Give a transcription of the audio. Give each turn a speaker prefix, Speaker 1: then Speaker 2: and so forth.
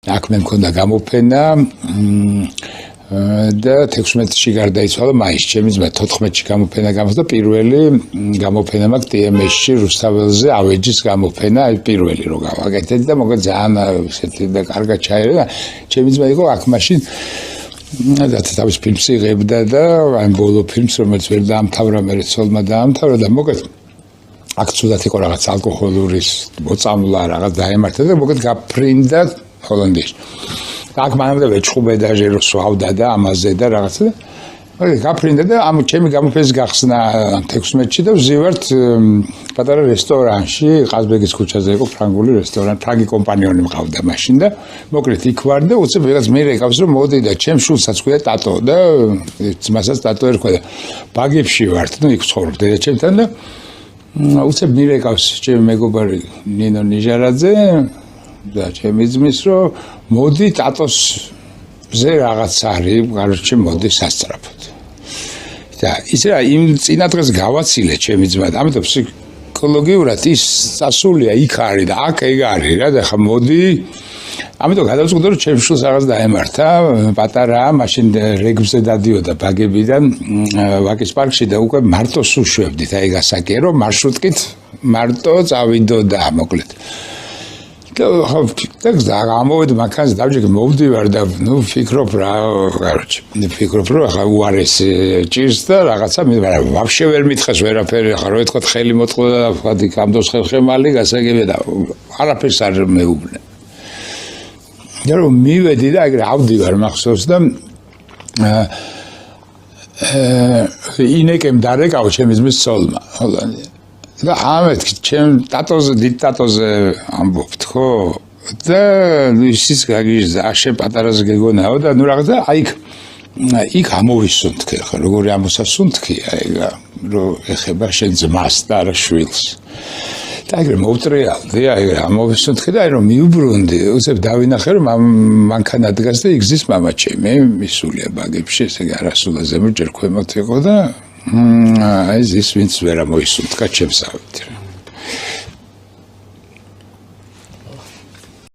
Speaker 1: აქ მე მქონდა გამოფენა და 16-ში გარდაიცვალა მაისში, ჩემი ძმა 14-ში გამოფენა გამოსდა, პირველი გამოფენა მაქვს TMS-ში რუსთაველზე ავეჯის გამოფენა, აი პირველი რო გავაკეთეთ და მოგა ძალიან ესეთი და კარგად ჩაერა. ჩემი ძმა იყო აქ მაშინ და თავის ფილმს იღებდა და აი ბოლო ფილმს რომელიც ვერ დაამთავრა, მე ცოლმა დაამთავრა და მოგა აქ ცუდად იყო რაღაც ალკოჰოლურის მოწამვლა რაღაც დაემართა და მოგა გაფრინდა ჰოლანდიაში. აქ მანამდე ვეჭხუბე და ჟერო სვავდა და ამაზე და რაღაცა და გაფრინდა და ამ ჩემი გამოფენის გახსნა 16-ში და ვზივართ პატარა რესტორანში, ყაზბეგის ქუჩაზე იყო ფრანგული რესტორანი, ფრანგი კომპანიონი მყავდა მაშინ და მოკლედ იქ ვარ და უცებ ვიღაც მე რეკავს რომ მოდი და ჩემ შულსაც ქვია ტატო და ძმასაც ტატო ერქვა და ბაგებში ვართ, ну იქ ცხოვრობ დედაჩემთან და უცებ მირეკავს ჩემი მეგობარი ნინო ნიჟარაძე და ჩემი ძმის რომ მოდი ტატოსზე რაღაც არის, გარჩე მოდი სასწრაფოდ. და ის რა იმ წინა დღეს გავაცილე ჩემი ძმა, ამიტომ ფსიქოლოგიურად ის სასულია იქ არის და აქ ეგ არის რა და ხა მოდი ამიტომ გადავწყვიტე რომ ჩემს შულს რაღაც დაემართა, პატარაა, მაშინ რეგბზე დადიოდა ბაგებიდან ვაკის პარკში და უკვე მარტოს უშვებდით, აი გასაკე რომ მარშრუტკით მარტო წავიდოდა მოკლედ. და გამოვედი მანქანაზე დავჭიქე მოვდივარ და ნუ ფიქრობ რა, короче, ფიქრობ რომ ახლა უარესი ჭირს და რაღაცა ვაფშე ვერ მითხეს ვერაფერი, ახლა რო ეთქოთ ხელი მოწყდა და ვთქვათ იქ ამდოს ხელხემალი გასაგებია და არაფერს არ მეუბნე. და რომ მივედი და ეგრე ავდივარ მახსოვს და ინეკემ დარეკაო ჩემი ძმის ცოლმა ჰოლანდია. და ამეთქი ჩემ ტატოზე დიდ ტატოზე ამბობთ ხო და ისიც გაგიჟდა აშენ პატარაზე გეგონაო და ნუ რაღაცა აი იქ ამოვისუნთქე ხა როგორი ამოსასუნთქია ეგ რომ ეხება შენ ძმას და არა შვილს და ეგრე მოვტრიალდი აი ამოვისუნთქე და აი რომ მიუბრუნდი უცებ დავინახე რომ მანქანა დგას და იგზის მამა ჩემი მისულია ბაგებში ესე არასულაზე ჯერ ქვემოთ იყო და ეს ვინც ვერ ამოისუნთქა ჩემს ავით